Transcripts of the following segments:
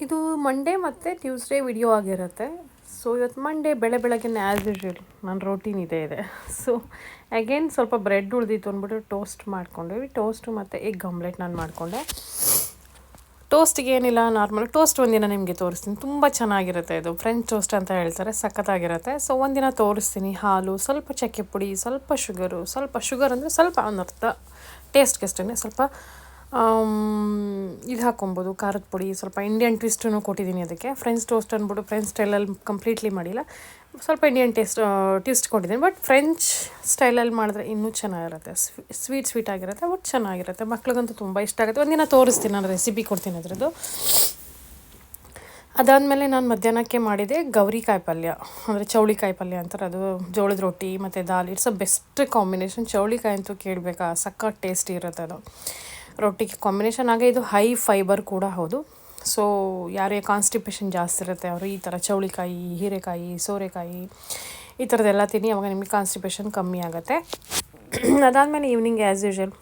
ಇದು ಮಂಡೇ ಮತ್ತು Tuesday video ಆಗಿರುತ್ತೆ. ಸೊ ಇವತ್ತು ಮಂಡೇ ಬೆಳಗ್ಗೆ ಆ್ಯಸ್ ಯೂಶ್ವಲ್ ನನ್ನ ರೋಟೀನ್ ಇದೆ. ಸೊ ಅಗೇನ್ ಸ್ವಲ್ಪ ಬ್ರೆಡ್ ಉಳಿದಿತ್ತು ಅಂದ್ಬಿಟ್ಟು ಟೋಸ್ಟ್ ಮಾಡ್ಕೊಂಡ್ವಿ. ಟೋಸ್ಟು ಮತ್ತು ಎಗ್ ಆಮ್ಲೆಟ್ ನಾನು ಮಾಡಿಕೊಂಡೆ. ಟೋಸ್ಟಿಗೆ ಏನಿಲ್ಲ, ನಾರ್ಮಲ್ ಟೋಸ್ಟ್ ಒಂದಿನ ನಿಮಗೆ ತೋರಿಸ್ತೀನಿ. ತುಂಬ ಚೆನ್ನಾಗಿರುತ್ತೆ ಇದು, ಫ್ರೆಂಚ್ ಟೋಸ್ಟ್ ಅಂತ ಹೇಳ್ತಾರೆ, ಸಖತ್ತಾಗಿರುತ್ತೆ. ಸೊ ಒಂದಿನ ತೋರಿಸ್ತೀನಿ. ಹಾಲು, ಸ್ವಲ್ಪ ಚಕ್ಕೆ ಪುಡಿ, ಸ್ವಲ್ಪ ಶುಗರ್ ಅಂದರೆ ಸ್ವಲ್ಪ ಅನರ್ಥ ಟೇಸ್ಟ್ಗೆ ಅಷ್ಟೇ. ಸ್ವಲ್ಪ ಇದು ಹಾಕ್ಕೊಬೋದು, ಖಾರದ ಪುಡಿ, ಸ್ವಲ್ಪ ಇಂಡಿಯನ್ ಟ್ವಿಸ್ಟನ್ನು ಕೊಟ್ಟಿದ್ದೀನಿ ಅದಕ್ಕೆ. ಫ್ರೆಂಚ್ ಟೋಸ್ಟ್ ಅಂದ್ಬಿಟ್ಟು ಫ್ರೆಂಚ್ ಸ್ಟೈಲಲ್ಲಿ ಕಂಪ್ಲೀಟ್ಲಿ ಮಾಡಿಲ್ಲ, ಸ್ವಲ್ಪ ಇಂಡಿಯನ್ ಟ್ವಿಸ್ಟ್ ಕೊಟ್ಟಿದ್ದೀನಿ. ಬಟ್ ಫ್ರೆಂಚ್ ಸ್ಟೈಲಲ್ಲಿ ಮಾಡಿದ್ರೆ ಇನ್ನೂ ಚೆನ್ನಾಗಿರುತ್ತೆ, ಸ್ವೀಟ್ ಆಗಿರುತ್ತೆ, ಬಟ್ ಚೆನ್ನಾಗಿರುತ್ತೆ. ಮಕ್ಳಿಗಂತೂ ತುಂಬ ಇಷ್ಟ ಆಗುತ್ತೆ. ಒಂದಿನ ತೋರಿಸ್ತೀನಿ, ನಾನು ರೆಸಿಪಿ ಕೊಡ್ತೀನಿ ಅದರದ್ದು. ಅದಾದಮೇಲೆ ನಾನು ಮಧ್ಯಾಹ್ನಕ್ಕೆ ಮಾಡಿದೆ ಗೌರಿಕಾಯಿ ಪಲ್ಯ, ಅಂದರೆ ಚೌಳಿಕಾಯಿ ಪಲ್ಯ ಅಂತಾರೆ. ಅದು ಜೋಳದ ರೊಟ್ಟಿ ಮತ್ತು ದಾಲ್, ಇಟ್ಸ್ ಅ ಬೆಸ್ಟ್ ಕಾಂಬಿನೇಷನ್. ಚೌಳಿಕಾಯಿ ಅಂತೂ ಕೇಳಬೇಕಾ, ಸಖತ್ ಟೇಸ್ಟಿ ಇರುತ್ತೆ ಅದು ರೊಟ್ಟಿಗೆ ಕಾಂಬಿನೇಷನ್. ಹಾಗೆ ಇದು ಹೈ ಫೈಬರ್ ಕೂಡ ಹೌದು. ಸೊ ಯಾರೇ ಕಾನ್ಸ್ಟಿಪೇಷನ್ ಜಾಸ್ತಿ ಇರುತ್ತೆ ಅವರು ಈ ಥರ ಚೌಳಿಕಾಯಿ, ಹೀರೆಕಾಯಿ, ಸೋರೆಕಾಯಿ ಈ ಥರದ್ದೆಲ್ಲ ತಿನ್ನಿ, ಅವಾಗ ನಿಮಗೆ ಕಾನ್ಸ್ಟಿಪೇಷನ್ ಕಮ್ಮಿ ಆಗುತ್ತೆ. ಅದಾದಮೇಲೆ ಈವ್ನಿಂಗ್ ಆ್ಯಸ್ ಯೂಶ್ವಲ್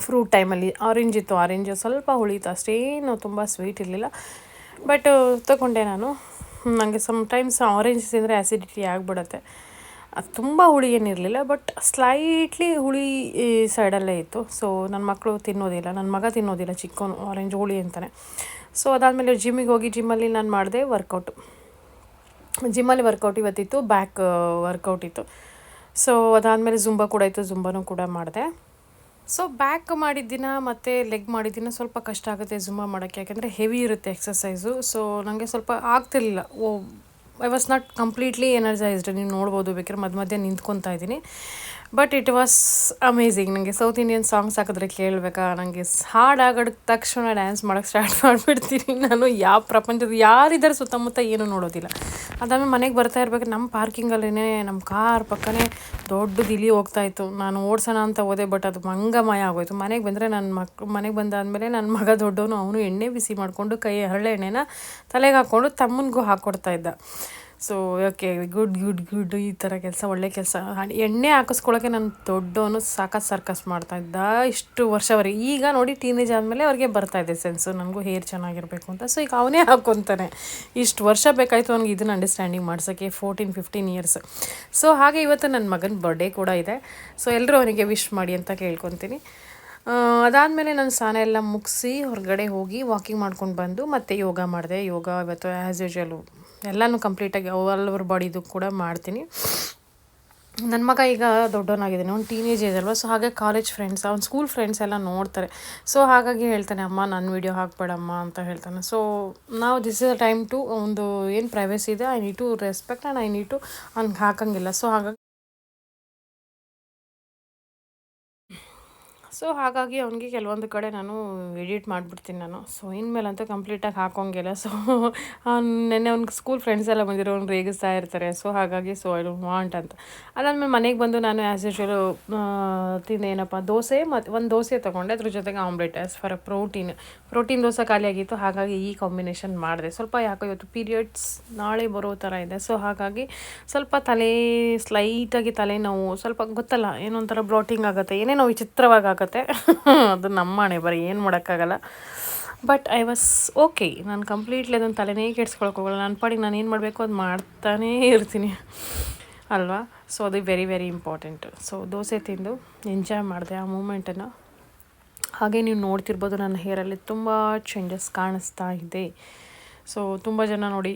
ಫ್ರೂಟ್ ಟೈಮಲ್ಲಿ ಆರೆಂಜ್ ಇತ್ತು, ಆರೆಂಜ್ ಸ್ವಲ್ಪ ಹುಳಿತು, ಅಷ್ಟೇನು ತುಂಬ ಸ್ವೀಟ್ ಇರಲಿಲ್ಲ. ಬಟ್ ತಗೊಂಡೆ ನಾನು. ನನಗೆ ಸಮ್ಟೈಮ್ಸ್ ಆರೆಂಜ್ ತಿಂದರೆ ಆ್ಯಸಿಡಿಟಿ ಆಗಿಬಿಡುತ್ತೆ. ಅದು ತುಂಬ ಹುಳಿ ಏನಿರಲಿಲ್ಲ, ಬಟ್ ಸ್ಲೈಟ್ಲಿ ಹುಳಿ ಸೈಡಲ್ಲೇ ಇತ್ತು. ಸೊ ನನ್ನ ಮಕ್ಕಳು ತಿನ್ನೋದಿಲ್ಲ, ನನ್ನ ಮಗ ತಿನ್ನೋದಿಲ್ಲ ಚಿಕ್ಕವನು, ಆರೆಂಜ್ ಹುಳಿ ಅಂತಾನೆ. ಸೊ ಅದಾದಮೇಲೆ ಜಿಮ್ಮಿಗೆ ಹೋಗಿ ಜಿಮ್ಮಲ್ಲಿ ನಾನು ಮಾಡಿದೆ ವರ್ಕೌಟು. ಜಿಮ್ಮಲ್ಲಿ ವರ್ಕೌಟ್ ಇವತ್ತಿತ್ತು, ಬ್ಯಾಕ್ ವರ್ಕೌಟ್ ಇತ್ತು. ಸೊ ಅದಾದಮೇಲೆ ಜುಂಬಾ ಕೂಡ ಇತ್ತು, ಜುಂಬಾನೂ ಕೂಡ ಮಾಡಿದೆ. ಸೊ ಬ್ಯಾಕ್ ಮಾಡಿದ ದಿನ ಮತ್ತು ಲೆಗ್ ಮಾಡಿದ ದಿನ ಸ್ವಲ್ಪ ಕಷ್ಟ ಆಗುತ್ತೆ ಜುಂಬಾ ಮಾಡೋಕ್ಕೆ, ಯಾಕೆಂದರೆ ಹೆವಿ ಇರುತ್ತೆ ಎಕ್ಸಸೈಸು. ಸೊ ನನಗೆ ಸ್ವಲ್ಪ ಆಗ್ತಿರ್ಲಿಲ್ಲ, I was not completely energised. ನೀವು ನೋಡ್ಬೋದು, ಬೇಕಾದ್ರೆ ಮಧ್ಯೆ ನಿಂತ್ಕೊತಾ ಇದ್ದೀನಿ. But it was amazing. ನನಗೆ ಸೌತ್ ಇಂಡಿಯನ್ ಸಾಂಗ್ಸ್ ಹಾಕಿದ್ರೆ ಕೇಳಬೇಕಾ, ನನಗೆ ಹಾಡು ಆಗೋದ ತಕ್ಷಣ ಡ್ಯಾನ್ಸ್ ಮಾಡೋಕ್ಕೆ ಸ್ಟಾರ್ಟ್ ಮಾಡಿಬಿಡ್ತೀನಿ ನಾನು. ಯಾವ ಪ್ರಪಂಚದ ಯಾರಿದ್ದಾರೆ ಸುತ್ತಮುತ್ತ ಏನೂ ನೋಡೋದಿಲ್ಲ. ಅದಾದಮೇಲೆ ಮನೆಗೆ ಬರ್ತಾ ಇರ್ಬೇಕು, ನಮ್ಮ ಪಾರ್ಕಿಂಗಲ್ಲೇ ನಮ್ಮ ಕಾರ್ ಪಕ್ಕನೇ ದೊಡ್ಡದು ಇಲಿ ಹೋಗ್ತಾಯಿತ್ತು. ನಾನು ಓಡಿಸೋಣ ಅಂತ ಹೋದೆ, ಬಟ್ ಅದು ಮಂಗಮಯ ಆಗೋಯ್ತು. ಮನೆಗೆ ಬಂದರೆ ಮನೆಗೆ ಬಂದಾದಮೇಲೆ ನನ್ನ ಮಗ ದೊಡ್ಡವನು, ಅವನು ಎಣ್ಣೆ ಬಿಸಿ ಮಾಡಿಕೊಂಡು ಹರಳೆ ಎಣ್ಣೆನ ತಲೆಗೆ ಹಾಕ್ಕೊಂಡು ತಮ್ಮನಿಗೂ ಹಾಕ್ಕೊಡ್ತಾ ಇದ್ದ. ಸೊ ಓಕೆ, ಗುಡ್ ಈ ಥರ ಕೆಲಸ ಒಳ್ಳೆ ಕೆಲಸ. ಎಣ್ಣೆ ಹಾಕಿಸ್ಕೊಳ್ಳೋಕ್ಕೆ ನನ್ನ ದೊಡ್ಡವನು ಸಾಕಷ್ಟು ಸರ್ಕಸ್ ಮಾಡ್ತಾಯಿದ್ದ ಇಷ್ಟು ವರ್ಷವರೆಗೆ. ಈಗ ನೋಡಿ ಟೀನೇಜ್ ಆದಮೇಲೆ ಅವ್ರಿಗೆ ಬರ್ತಾಯಿದೆ ಸೆನ್ಸು, ನನಗೂ ಹೇರ್ ಚೆನ್ನಾಗಿರಬೇಕು ಅಂತ. ಸೊ ಈಗ ಅವನೇ ಹಾಕ್ಕೊತಾನೆ. ಇಷ್ಟು ವರ್ಷ ಬೇಕಾಯಿತು ಅವ್ನಿಗೆ ಇದನ್ನು ಅಂಡರ್ಸ್ಟ್ಯಾಂಡಿಂಗ್ ಮಾಡ್ಸೋಕ್ಕೆ, 14-15 ಇಯರ್ಸ್. ಸೊ ಹಾಗೆ ಇವತ್ತು ನನ್ನ ಮಗನ ಬರ್ಡೇ ಕೂಡ ಇದೆ. ಸೊ ಎಲ್ಲರೂ ಅವನಿಗೆ ವಿಶ್ ಮಾಡಿ ಅಂತ ಕೇಳ್ಕೊತೀನಿ. ಅದಾದಮೇಲೆ ನಾನು ಸ್ನಾನ ಎಲ್ಲ ಮುಗಿಸಿ ಹೊರಗಡೆ ಹೋಗಿ ವಾಕಿಂಗ್ ಮಾಡ್ಕೊಂಡು ಬಂದು ಮತ್ತೆ ಯೋಗ ಮಾಡಿದೆ. ಯೋಗ ಇವತ್ತು ಆ್ಯಸ್ ಯೂಶ್ವಲು ಎಲ್ಲನೂ ಕಂಪ್ಲೀಟಾಗಿ ಆಲ್ ಓವರ್ ಬಾಡಿದು ಕೂಡ ಮಾಡ್ತೀನಿ. ನನ್ನ ಮಗ ಈಗ ದೊಡ್ಡವನಾಗಿದ್ದಾನೆ, ಅವ್ನು ಟೀನೇಜ್ ಏಜ್ ಅಲ್ವಾ. ಸೊ ಹಾಗೆ ಕಾಲೇಜ್ ಫ್ರೆಂಡ್ಸ್, ಅವ್ನು ಸ್ಕೂಲ್ ಫ್ರೆಂಡ್ಸ್ ಎಲ್ಲ ನೋಡ್ತಾರೆ. ಸೊ ಹಾಗಾಗಿ ಹೇಳ್ತಾನೆ, ಅಮ್ಮ ನನ್ನ ವೀಡಿಯೋ ಹಾಕ್ಬೇಡಮ್ಮ ಅಂತ ಹೇಳ್ತಾನೆ. ಸೊ ನಾವು this is a time to ಒಂದು ಏನು ಪ್ರೈವೇಸಿ ಇದೆ, I need to respect and I need to ಅವ್ನಿಗೆ ಹಾಕೋಂಗಿಲ್ಲ. ಸೊ ಹಾಗಾಗಿ ಅವನಿಗೆ ಕೆಲವೊಂದು ಕಡೆ ನಾನು ಎಡಿಟ್ ಮಾಡಿಬಿಡ್ತೀನಿ ನಾನು. ಸೊ ಇನ್ಮೇಲಂತೂ ಕಂಪ್ಲೀಟಾಗಿ ಹಾಕೋಂಗಿಲ್ಲ. ಸೊ ನೆನ್ನೆ ಅವ್ನಿಗೆ ಸ್ಕೂಲ್ ಫ್ರೆಂಡ್ಸ್ ಎಲ್ಲ ಬಂದಿರೋ ಅವ್ನು ರೇಗಿಸ್ತಾ ಇರ್ತಾರೆ. ಸೊ ಹಾಗಾಗಿ ಐ ಡೋಂಟ್ ವಾಂಟ್ ಅಂತ. ಅದಾದಮೇಲೆ ಮನೆಗೆ ಬಂದು ನಾನು ಆ್ಯಸ್ ಯೂಶ್ವಲು ತಿಂದೇನಪ್ಪ, ದೋಸೆ ಮತ್ತು ಒಂದು ದೋಸೆ ತೊಗೊಂಡೆ, ಅದ್ರ ಜೊತೆಗೆ omelette as for protein dosa ಖಾಲಿಯಾಗಿತ್ತು. ಹಾಗಾಗಿ ಈ ಕಾಂಬಿನೇಷನ್ ಮಾಡಿದೆ. ಸ್ವಲ್ಪ ಯಾಕೋ ಇವತ್ತು ಪೀರಿಯಡ್ಸ್ ನಾಳೆ ಬರೋ ಥರ ಇದೆ. ಸೊ ಹಾಗಾಗಿ ಸ್ವಲ್ಪ ಸ್ಲೈಟಾಗಿ ತಲೆನೋವು, ಸ್ವಲ್ಪ ಗೊತ್ತಲ್ಲ ಏನೊಂಥರ ಬ್ಲಾಟಿಂಗ್ ಆಗುತ್ತೆ, ಏನೇನೋ ವಿಚಿತ್ರವಾಗಿ ಆಗುತ್ತೆ. ಅದು ನಮ್ಮ ಮನೆ ಬರೀ, ಏನು ಮಾಡೋಕ್ಕಾಗಲ್ಲ. But I was okay. ನಾನು ಕಂಪ್ಲೀಟ್ಲಿ ಅದನ್ನು ತಲೆನೇ ಕೆಡ್ಸ್ಕೊಳಕ್ಕೆ ಹೋಗಲ್ಲ. ನನ್ನ ಪಾಡಿಗೆ ನಾನು ಏನು ಮಾಡಬೇಕು ಅದು ಮಾಡ್ತಾನೇ ಇರ್ತೀನಿ ಅಲ್ವಾ. ಸೊ ಅದು very very important. So dosa ತಿಂದು ಎಂಜಾಯ್ ಮಾಡಿದೆ ಆ ಮೂಮೆಂಟನ್ನು. ಹಾಗೆ ನೀವು ನೋಡ್ತಿರ್ಬೋದು, ನನ್ನ ಹೇರಲ್ಲಿ ತುಂಬ ಚೇಂಜಸ್ ಕಾಣಿಸ್ತಾ ಇದೆ. ಸೊ ತುಂಬ ಜನ ನೋಡಿ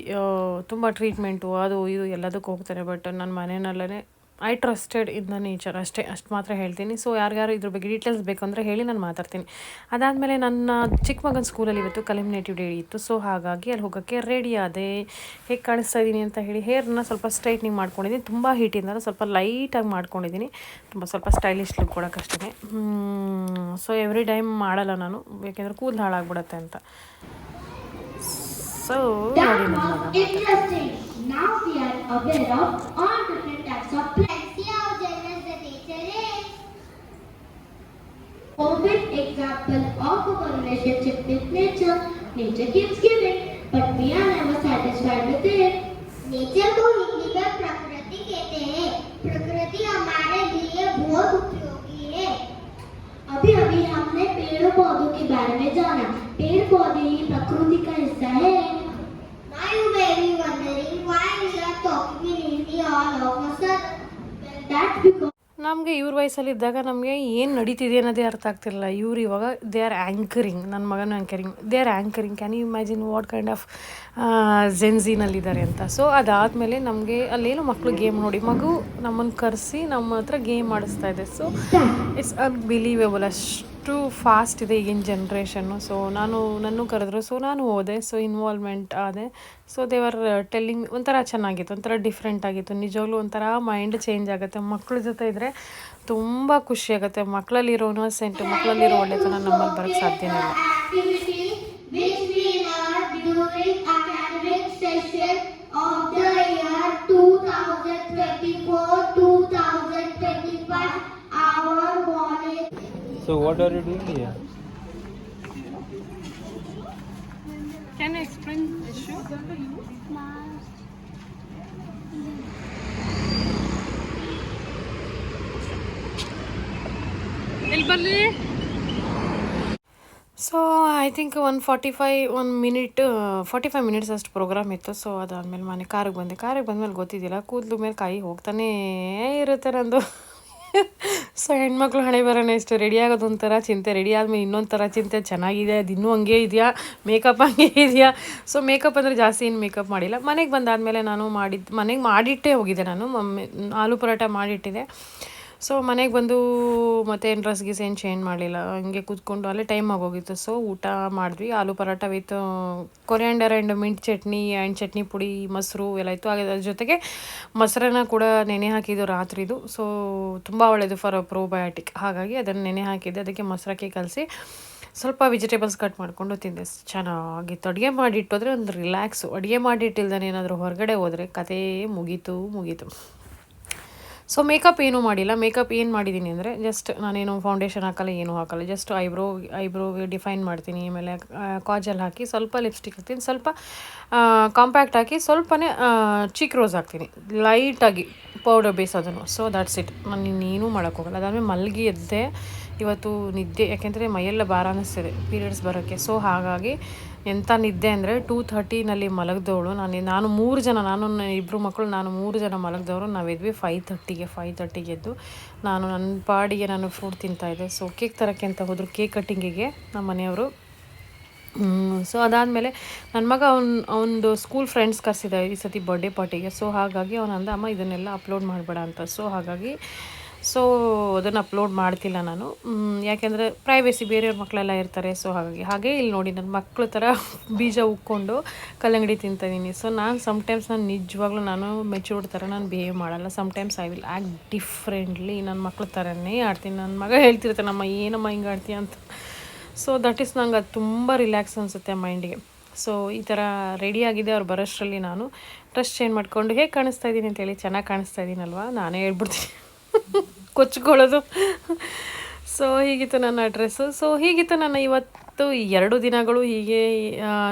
ತುಂಬ ಟ್ರೀಟ್ಮೆಂಟು ಅದು ಇದು ಎಲ್ಲದಕ್ಕೂ ಹೋಗ್ತಾರೆ. ಬಟ್ ನನ್ನ ಮನೆಯಲ್ಲೇ I trusted in the nature, ಅಷ್ಟು ಮಾತ್ರ ಹೇಳ್ತೀನಿ. ಸೊ ಯಾರ್ಯಾರು ಇದ್ರ ಬಗ್ಗೆ ಡೀಟೇಲ್ಸ್ ಬೇಕು ಅಂದರೆ ಹೇಳಿ, ನಾನು ಮಾತಾಡ್ತೀನಿ. ಅದಾದಮೇಲೆ ನನ್ನ ಚಿಕ್ಕ ಮಗನ ಸ್ಕೂಲಲ್ಲಿ ಇವತ್ತು ಕಲಿಮಿನೇಟಿವ್ ಡೇ ಇತ್ತು. ಸೊ ಹಾಗಾಗಿ ಅಲ್ಲಿ ಹೋಗೋಕ್ಕೆ ರೆಡಿ ಆದೆ. ಹೇಗೆ ಕಾಣಿಸ್ತಾ ಇದ್ದೀನಿ ಅಂತ ಹೇಳಿ, ಹೇರ್ನ ಸ್ವಲ್ಪ ಸ್ಟ್ರೈಟ್ನಿಂಗ್ ಮಾಡ್ಕೊಂಡಿದ್ದೀನಿ. ತುಂಬ ಹೀಟಿಂದ ಸ್ವಲ್ಪ ಲೈಟಾಗಿ ಮಾಡ್ಕೊಂಡಿದ್ದೀನಿ, ಸ್ವಲ್ಪ ಸ್ಟೈಲಿಶ್ ಲುಕ್ ಕೊಡೋಕ್ಕಷ್ಟೇ. ಸೊ ಎವ್ರಿ ಟೈಮ್ ಮಾಡಲ್ಲ ನಾನು, ಯಾಕೆಂದರೆ ಕೂದಲು ಹಾಳಾಗ್ಬಿಡುತ್ತೆ ಅಂತ. So now we are aware of all different types of plants. See how generous the nature is. Perfect example of our relationship with nature. Nature keeps giving, but we are never satisfied with it. Nature को हिंदी में प्रकृति कहते हैं. प्रकृति हमारे लिए बहुत उपयोगी है. अभी हमने पेड़ पौधों के बारे में जाना. पेड़ पौधे ही प्रकृति का हिस्सा है. talking in Hindi all of a sudden. Well, that's because ನಮಗೆ ಇವ್ರ ವಯಸ್ಸಲ್ಲಿದ್ದಾಗ ನಮಗೆ ಏನು ನಡೀತಿದೆ ಅನ್ನೋದೇ ಅರ್ಥ ಆಗ್ತಿರಲಿಲ್ಲ. ಇವ್ರು ಇವಾಗ ದೇ ಆರ್ ಆ್ಯಂಕರಿಂಗ್, ನನ್ನ ಮಗನೂ they are anchoring. Can you imagine what kind of ಜೆನ್ಝಿನಲ್ಲಿದ್ದಾರೆ ಅಂತ. ಸೊ ಅದಾದಮೇಲೆ ನಮಗೆ ಅಲ್ಲೇನೋ ಮಕ್ಕಳು ಗೇಮ್ ನೋಡಿ ಮಗು ನಮ್ಮನ್ನು ಕರೆಸಿ ನಮ್ಮ ಹತ್ರ ಗೇಮ್ ಆಡಿಸ್ತಾ ಇದೆ. ಸೊ ಇಟ್ಸ್ ಅನ್ಬಿಲೀವೇಬಲ್, ಅಷ್ಟು ಫಾಸ್ಟ್ ಇದೆ ಈಗಿನ ಜನ್ರೇಷನ್ನು. ಸೊ ನನ್ನೂ ಕರೆದ್ರು, ಸೊ ನಾನು ಹೋದೆ, ಸೊ ಇನ್ವಾಲ್ವ್ಮೆಂಟ್ ಆದೆ. ಸೊ ದೇವರ್ ಟೆಲ್ಲಿಂಗ್ ಒಂಥರ ಚೆನ್ನಾಗಿತ್ತು, ಒಂಥರ ಡಿಫ್ರೆಂಟ್ ಆಗಿತ್ತು. ನಿಜವಾಗ್ಲೂ ಒಂಥರ ಮೈಂಡ್ ಚೇಂಜ್ ಆಗುತ್ತೆ. ಮಕ್ಕಳ ಜೊತೆ ಇದ್ದರೆ ತುಂಬ ಖುಷಿ ಆಗುತ್ತೆ. ಮಕ್ಕಳಲ್ಲಿರೋ ಇನ್ನೋಸೆಂಟು, ಮಕ್ಕಳಲ್ಲಿರೋ ಒಳ್ಳೆತನ ನಮ್ಮಲ್ಲಿ ಬರೋಕ್ಕೆ ಸಾಧ್ಯನೇ ಇಲ್ಲ. activity which we learned during academic session of the year 2024-2025. Our college. So what are you doing here? Can you explain the issue? ಎಲ್ಲಿ ಬರಲಿ? ಸೊ ಐ ಥಿಂಕ್ 45 ಮಿನಿಟ್ಸ್ ಅಷ್ಟು ಪ್ರೋಗ್ರಾಮ್ ಇತ್ತು. ಸೊ ಅದಾದಮೇಲೆ ಮನೆ ಕಾರಿಗೆ ಬಂದಮೇಲೆ ಗೊತ್ತಿದ್ದಿಲ್ಲ, ಕೂದಲು ಮೇಲೆ ಕಾಯಿ ಹೋಗ್ತಾನೇ ಇರುತ್ತೆ ನಂದು. ಸೊ ಹೆಣ್ಮಕ್ಳು ಹಣೆ ಬರೋಣ ಇಷ್ಟು, ರೆಡಿ ಆಗೋದು ಒಂಥರ ಚಿಂತೆ, ರೆಡಿ ಆದಮೇಲೆ ಇನ್ನೊಂದು ಥರ ಚಿಂತೆ, ಚೆನ್ನಾಗಿದೆ ಅದು ಇನ್ನೂ ಹಂಗೆ ಇದೆಯಾ, ಮೇಕಪ್ ಹಂಗೆ ಇದೆಯಾ. ಸೊ ಮೇಕಪ್ ಅಂದರೆ ಜಾಸ್ತಿ ಏನು ಮೇಕಪ್ ಮಾಡಿಲ್ಲ. ಮನೆಗೆ ಬಂದಾದಮೇಲೆ ನಾನು ಮನೆಗೆ ಮಾಡಿಟ್ಟೇ ಹೋಗಿದ್ದೆ. ನಾನು ಆಲೂ ಪರೋಟ ಮಾಡಿಟ್ಟಿದ್ದೆ. ಸೊ ಮನೆಗೆ ಬಂದು ಮತ್ತೇನು ಡ್ರೆಸ್ ಗೀಸ್ ಏನು ಚೇಂಜ್ ಮಾಡಲಿಲ್ಲ, ಹಂಗೆ ಕೂತ್ಕೊಂಡು ಅಲ್ಲೇ ಟೈಮ್ ಆಗೋಗಿತ್ತು. ಸೊ ಊಟ ಮಾಡಿದ್ವಿ, aloo paratha with coriander and mint chutney and chutney ಪುಡಿ, ಮೊಸರು ಎಲ್ಲ ಇತ್ತು. ಹಾಗೆ ಅದ್ರ ಜೊತೆಗೆ ಮೊಸರನ್ನ ಕೂಡ ನೆನೆ ಹಾಕಿದ್ದು ರಾತ್ರಿದು. ಸೊ ತುಂಬ ಒಳ್ಳೆಯದು ಫಾರ್ ಪ್ರೋಬಯೋಟಿಕ್, ಹಾಗಾಗಿ ಅದನ್ನು ನೆನೆ ಹಾಕಿದ್ದೆ. ಅದಕ್ಕೆ ಮೊಸರಕ್ಕೆ ಕಲಸಿ ಸ್ವಲ್ಪ ವೆಜಿಟೇಬಲ್ಸ್ ಕಟ್ ಮಾಡಿಕೊಂಡು ತಿಂದೆ. ಚೆನ್ನಾಗಿತ್ತು. ಅಡುಗೆ ಮಾಡಿಟ್ಟೋದ್ರೆ ಒಂದು ರಿಲ್ಯಾಕ್ಸು. ಅಡುಗೆ ಮಾಡಿಟ್ಟಿಲ್ದಾನೆ ಏನಾದರೂ ಹೊರಗಡೆ ಹೋದರೆ ಕತೆ ಮುಗೀತು. ಸೊ ಮೇಕಪ್ ಏನೂ ಮಾಡಿಲ್ಲ. ಮೇಕಪ್ ಏನು ಮಾಡಿದ್ದೀನಿ ಅಂದರೆ ಜಸ್ಟ್ ನಾನೇನು ಫೌಂಡೇಶನ್ ಹಾಕಲ್ಲ, ಏನೂ ಹಾಕಲ್ಲ. ಜಸ್ಟ್ ಐಬ್ರೋಗೆ ಡಿಫೈನ್ ಮಾಡ್ತೀನಿ, ಆಮೇಲೆ ಕಾಜಲ್ ಹಾಕಿ ಸ್ವಲ್ಪ ಲಿಪ್ಸ್ಟಿಕ್ ಹಾಕ್ತೀನಿ, ಸ್ವಲ್ಪ ಕಾಂಪ್ಯಾಕ್ಟ್ ಹಾಕಿ ಸ್ವಲ್ಪನೇ ಚೀಕ್ ರೋಸ್ ಹಾಕ್ತೀನಿ ಲೈಟಾಗಿ, ಪೌಡರ್ ಬೇಸ್ ಅದನ್ನು. So that's it. ನಾನು ಇನ್ನೇನೂ ಮಾಡೋಕ್ಕೋಗಲ್ಲ. ಅದಾದಮೇಲೆ ಮಲಗಿ ಎದ್ದೆ. ಇವತ್ತು ನಿದ್ದೆ, ಯಾಕೆಂದರೆ ಮೈಯೆಲ್ಲ ಭಾರ ಅನ್ನಿಸ್ತಿದೆ ಪೀರಿಯಡ್ಸ್ ಬರೋಕ್ಕೆ. ಸೊ ಹಾಗಾಗಿ ಎಂಥ ನಿದ್ದೆ ಅಂದರೆ 2:30 ಮಲಗಿದವಳು ನಾನು 3 ಜನ, ನನ್ನ ಇಬ್ಬರು ಮಕ್ಕಳು, ನಾನು 3 ಜನ ಮಲಗಿದವರು. ನಾವಿದ್ವಿ 5:30ಗೆ ಎದ್ದು ನನ್ನ ಪಾಡಿಗೆ ನಾನು ಫ್ರೂಟ್ ತಿಂತಾಯಿದ್ದೆ. ಸೊ ಕೇಕ್ ತರೋಕ್ಕೆ ಅಂತ ಹೋದರು, ಕೇಕ್ ಕಟ್ಟಿಂಗಿಗೆ ನಮ್ಮ ಮನೆಯವರು. ಸೊ ಅದಾದಮೇಲೆ ನನ್ನ ಮಗ ಅವನದು ಸ್ಕೂಲ್ ಫ್ರೆಂಡ್ಸ್ ಕರೆಸಿದ್ದ ಈ ಸತಿ ಬರ್ಡೇ ಪಾರ್ಟಿಗೆ. ಸೊ ಹಾಗಾಗಿ ಅವನಂದ, ಅಮ್ಮ ಇದನ್ನೆಲ್ಲ ಅಪ್ಲೋಡ್ ಮಾಡಬೇಡ ಅಂತ. ಸೊ ಹಾಗಾಗಿ ಅದನ್ನು ಅಪ್ಲೋಡ್ ಮಾಡ್ತಿಲ್ಲ ನಾನು, ಯಾಕೆಂದರೆ ಪ್ರೈವೇಸಿ, ಬೇರೆಯವ್ರ ಮಕ್ಕಳೆಲ್ಲ ಇರ್ತಾರೆ. ಸೊ ಹಾಗೆ ಇಲ್ಲಿ ನೋಡಿ ನನ್ನ ಮಕ್ಕಳ ಥರ ಬೀಜ ಉಕ್ಕೊಂಡು ಕಲ್ಲಂಗಡಿ ತಿಂತಾಯಿದ್ದೀನಿ. ಸೊ ಸಮ್ಟೈಮ್ಸ್ ನಿಜವಾಗ್ಲೂ ಮೆಚೂರ್ಡ್ ಥರ ನಾನು ಬಿಹೇವ್ ಮಾಡಲ್ಲ. Sometimes I will act differently. ನನ್ನ ಮಕ್ಕಳ ಥರನೇ ಆಡ್ತೀನಿ. ನನ್ನ ಮಗ ಹೇಳ್ತಿರ್ತಾನೆ, ನಮ್ಮ ಏನಮ್ಮ ಹಿಂಗೆ ಆಡ್ತೀಯ ಅಂತ. ಸೊ ದಟ್ ಈಸ್ ನಂಗೆ ಅದು ತುಂಬ ರಿಲ್ಯಾಕ್ಸ್ ಅನಿಸುತ್ತೆ ಮೈಂಡಿಗೆ. ಸೊ ಈ ಥರ ರೆಡಿಯಾಗಿದೆ. ಅವ್ರು ಬರೋಷ್ಟರಲ್ಲಿ ನಾನು ಡ್ರೆಸ್ ಚೇಂಜ್ ಮಾಡಿಕೊಂಡು ಹೇಗೆ ಕಾಣಿಸ್ತಾ ಇದ್ದೀನಿ ಅಂತೇಳಿ, ಚೆನ್ನಾಗಿ ಕಾಣಿಸ್ತಾ ಇದ್ದೀನಲ್ವ, ನಾನೇ ಹೇಳ್ಬಿಡ್ತೀನಿ ಕೊಚ್ಕೊಳ್ಳೋದು. ಸೊ ಹೀಗಿತ್ತು ನನ್ನ ಡ್ರೆಸ್ಸು. ಸೊ ಹೀಗಿತ್ತು ನನ್ನ ಇವತ್ತು 2 ದಿನಗಳು ಹೀಗೆ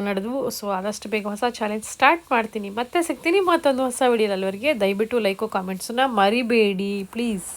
ನಡೆದವು. ಸೊ ಆದಷ್ಟು ಬೇಗ ಹೊಸ ಚಾಲೆಂಜ್ ಸ್ಟಾರ್ಟ್ ಮಾಡ್ತೀನಿ. ಮತ್ತೆ ಸಿಗ್ತೀನಿ ಮತ್ತೊಂದು ಹೊಸ ವಿಡಿಯೋದಲ್ಲಿವರೆಗೆ. ದಯವಿಟ್ಟು ಲೈಕು ಕಾಮೆಂಟ್ಸನ್ನ ಮರಿಬೇಡಿ ಪ್ಲೀಸ್.